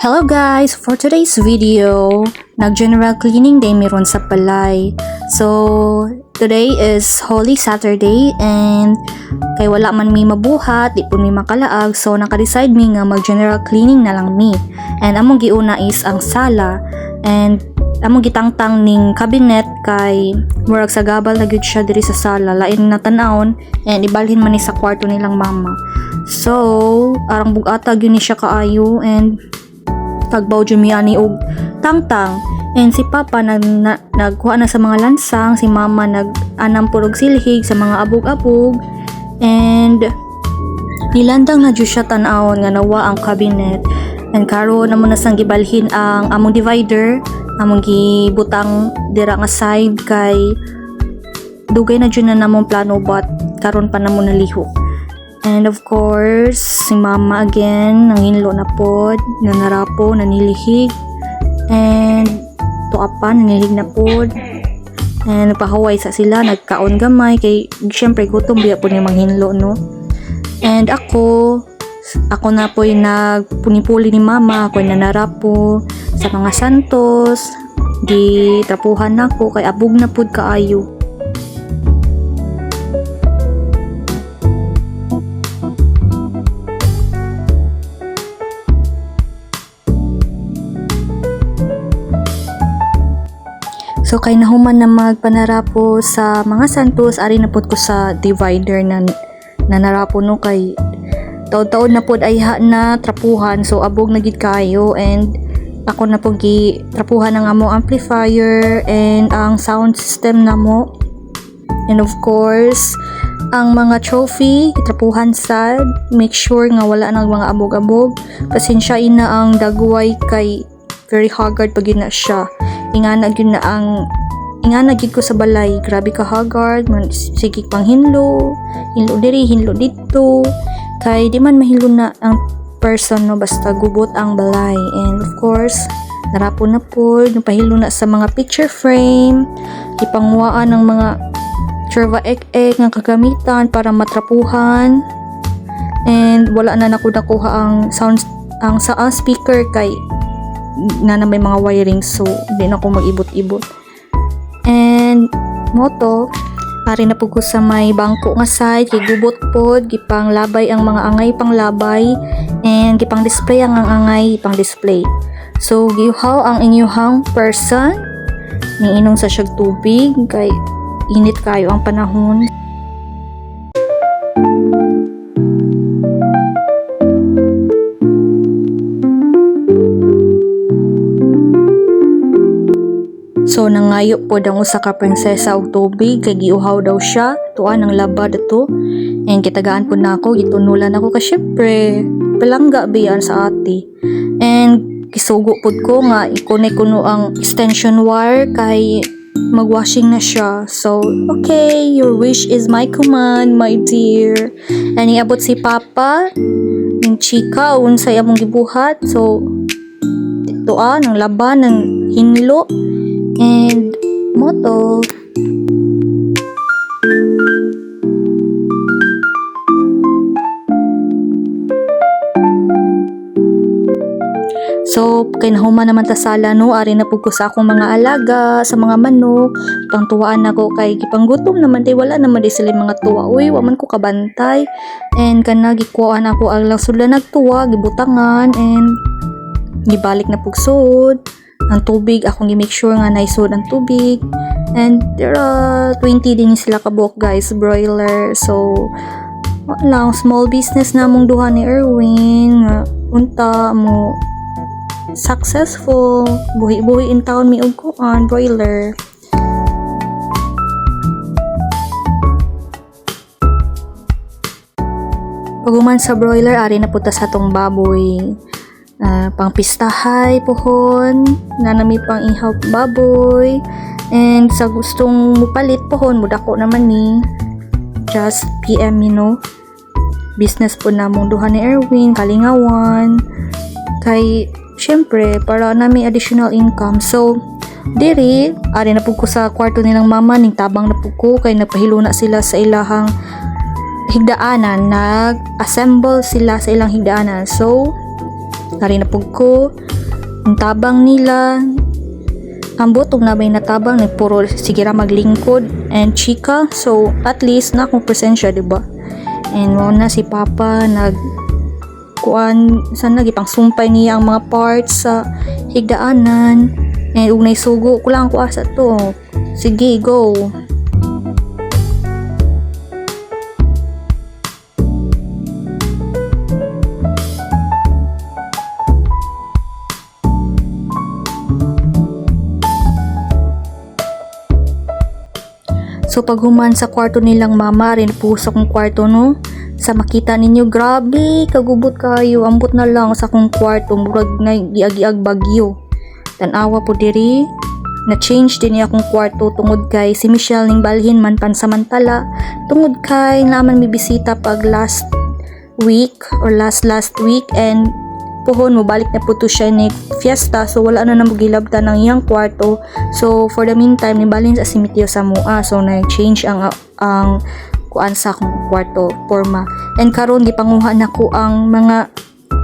Hello guys! For today's video, nag-general cleaning day meron sa palay. So, today is Holy Saturday and kay wala man mi mabuhat, di po mi makalaag. So, naka-decide mi nga mag-general cleaning na lang mi. And among giuna is ang sala and among gitangtang ning cabinet kay murag sa gabal na gyud siya diri sa sala. Lain na tan-awon and ibalhin man ni sa kwarto nilang mama. So, arang bugata gyud ni siya kaayo and tagbaw jumiani og tangtang and si papa nagkuha na sa mga lansang, si mama nag-anam purog silhig sa mga abog-abog and nilandang na jud siya tan-awon nga nawa ang cabinet and karon namo na sang gibalhin ang among divider, among gibutang dira nga side kay dugay na jud na namong plano but karon pa namo nalihok. And of course, si mama again, nanginlo na pod, nanarapo, nanilihig, and tuapa, nanilihig na pod, and nagpahaway sa sila, nagkaon gamay, kay syempre gutom biya po niya manghinlo, no? And ako na po yung nagpunipuli ni mama, ako yung nanarapo sa mga santos, di trapuhan na ko, kay abog na pod kaayo. So kay nahuman na magpanarapo sa mga santos, ari na pod ko sa divider na narapo no kay taod-taod na pod ay na trapuhan, so abog na gid kayo and ako na pod gi trapuhan ang among amplifier and ang sound system namo. And of course, ang mga trophy trapuhan sad, make sure nga wala nang mga abog-abog. Pasensyain na ang dagway kay very haggard pag na siya. Ingana gyud ko sa balay, grabe ka haggard, sige pang hinlo diri, hinlo dito, kay di man mahilo na ang person no basta gubot ang balay. And of course, narapo na po, napahilo na sa mga picture frame, ipangwaan ng mga churva ek-ek nga kagamitan para matrapuhan, and wala na nakuha ang sound, ang speaker kay na may mga wiring, so hindi na ako mag-ibot-ibot. And moto pare na po ko sa may bangko nga side, kay gubot pod gipang labay ang mga angay pang labay and gipang display ang angay pang display. So giuhaw ang inyuhang person niinom sa syag tubig kay init kayo ang panahon. So nangayo po ang usa ka prinsesa og tubig kay giuhaw daw siya, tuan ang laba dato. And kitagaan po nako, gitunulan ako ka syempre palangga biyan sa ati. And kisugo pod ko nga i-connect kuno ang extension wire kay magwashing na siya. So okay, your wish is my command, my dear. And iabot si papa ng chika unsay among gibuhat. So tuan ang laba ng hinlo and moto. So kay nahuman naman ta sala no, ari na pud ko sa akong mga alaga, sa mga manok, pangtuwaan nako kay gipanggutom naman tay wala naman di sila mga tuwa. Uy, wa man ko kabantay. And kana gikuhaan ako ang lang sula nagtuwa, gibutangan and gibalik na pug sud. Ang tubig, akong i-make sure nga naisod ang tubig. And there are 20 din sila kabuk guys, broiler. So, lang, small business na mong duha ni Erwin. Unta mo, successful. Buhi-buhi in town mi og kuan, broiler. Paguman sa broiler, ari na puta sa tong baboy. Pang pistahay pohon na nami pang ihaw baboy and sa gustong mupalit pohon mudako naman ni just PM, you know, business po namong duha ni Erwin kalingawan kay syempre para nami additional income. So diri ari na pud ko sa kwarto nilang mama, ning tabang na pud ko kay napahilo na sila sa ilahang nag-assemble sila sa ilang higdaanan. So ari na pug ko Ang tabang nila, ambot og nabay natabang nagpuro sige ra maglingkod and chika, so at least na akong presensya, diba? And mo na si Papa sana gipang sumpay niya ang mga parts sa higdaanan, and ugnay sugo ko lang ko asa to. Sige, go. So pag human sa kwarto nilang mama, rin puso kong kwarto, no? Sa makita ninyo, grabe, kagubot kayo, ambot na lang sa kong kwarto, murag na giag-iag bagyo. Tanawa po diri, na-change din niya akong kwarto tungod kay si Michelle ning balhin man pansamantala, tungod kay naman bibisita pag last week or last week, and pohon mo balik na po to siya ni fiesta, so wala na nang gilabta ng iyang kwarto. So for the meantime nibalhin sa simityo sa mua, so na-change ang kuan sa akong kwarto forma. And karon gipanguha nako ang mga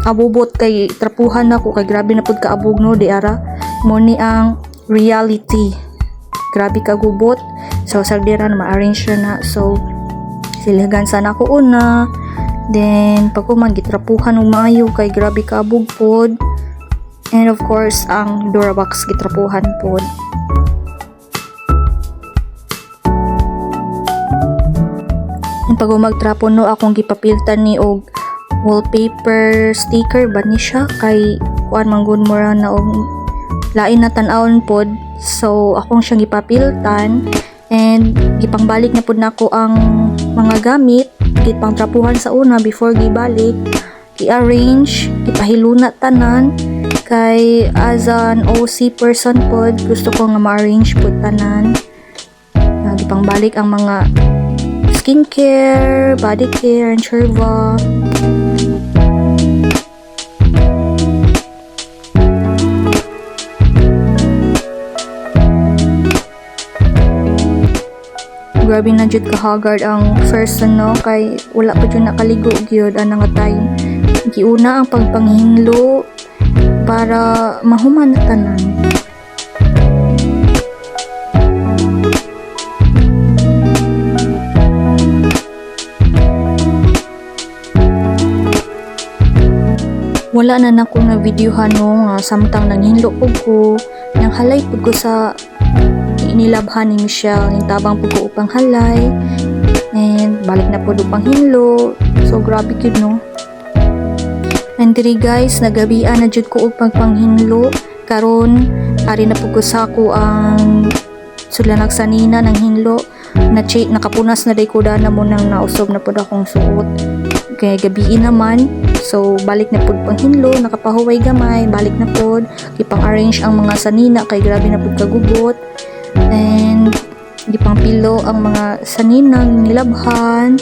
abubot kay trapuhan nako kay grabe na pud ka abog, no, di ara mo ni ang reality, grabe ka gubot. So sagdiran ma-arrange na, so silhagan sana ako una. Then pag kuman gitrapuhan og maayo kay grabe ka abog pod. And of course ang Durabox gitrapuhan pod. And pag magtrapo, no, akong gipapiltan ni og wallpaper sticker ba ni siya kay kuan manggod mo ra na og lain na tan-awon pod. So akong siyang gipapiltan and gipangbalik na pod nako ang mga gamit gipang trapuhan sa una before gibalik, i-arrange, gipahiluna tanan kay as an OC person pod gusto ko nga ma-arrange pod tanan. Gipang balik ang mga skincare, body care, and churva. Grabe na jud kahagard ang first, no, kay wala pa jud nakaligo gyud ana nga time. Giuna ang pagpanghinglo para mahuman na tanan. Wala na nako na videohan, no, nga samtang nanghinglo pud ko, nang halay pud ko sa inilabhan ni Michelle, yung tabang po ko upang halay, and balik na po upang hinlo. So grabe yun, no. And diri guys, nagabian na jud ko upang panghinlo karon ari na po ko sa ko ang sulanag sanina ng hinlo na nakapunas na day ko na mo nang nausob na po akong suot kay gabiin naman. So balik na pod panghinlo, nakapahuway gamay, balik na pod gipang arrange ang mga sanina kay grabe na pod kagubot. And di pang pilo ang mga saninang nilabhan.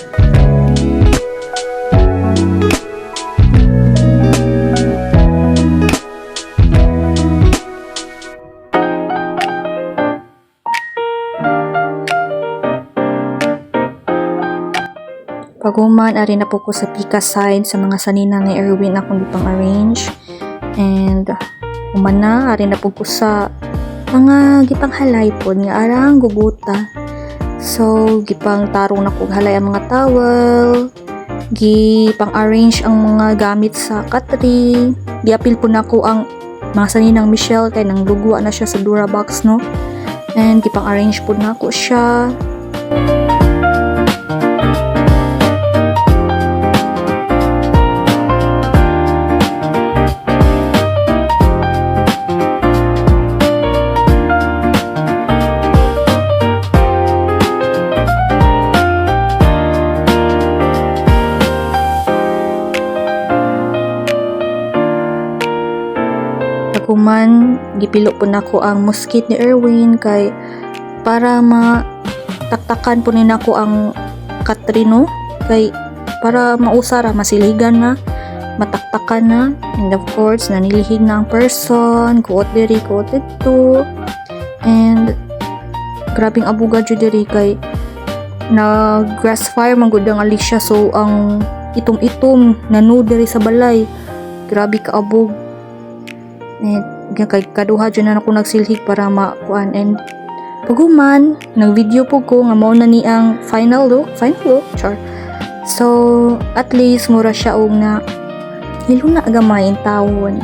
Paguman ari na po ko sa pika side sa mga saninang ni Erwin akong di pang arrange. And umana ari na po ko sa mga gipang halay pod nga arang guguta. So gipang tarong na kog halay ang mga towel, gipang arrange ang mga gamit sa katri, giapil po nako ang mga saninang Michelle kay nang lugwa na siya sa Durabox, no, and gipang arrange po nako siya. Kuman gipilo po nako ang musket ni Erwin kay para mataktakan po ni nako ang katrino kay para mausara masiligan na mataktakan na. And of course nanilihig na ang person, kuot diri kuot dito, and grabing abuga jud diri kay na grass fire man gud ang Alicia, so ang itom-itom nanu diri sa balay, grabe ka abog. kay kaduha dyan na ako nagsilhig para makuan. And paguman nag-video po ko nga mao na ni ang final look char. So at least mura siya og na hilo na gamay in tawon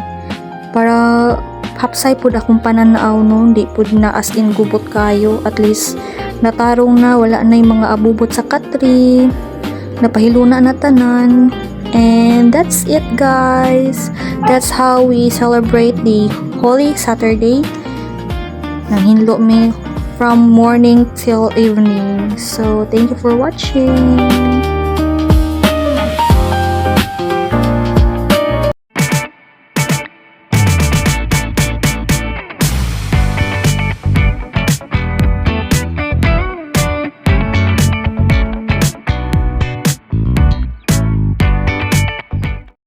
para hapsay pud akong pananaw no, di pud na as in gubot kayo, at least natarong na wala na yung mga abubot sa katri, napahilo na tanan. And that's it guys, that's how we celebrate the Holy Saturday. Nanghinlo me from morning till evening. So thank you for watching.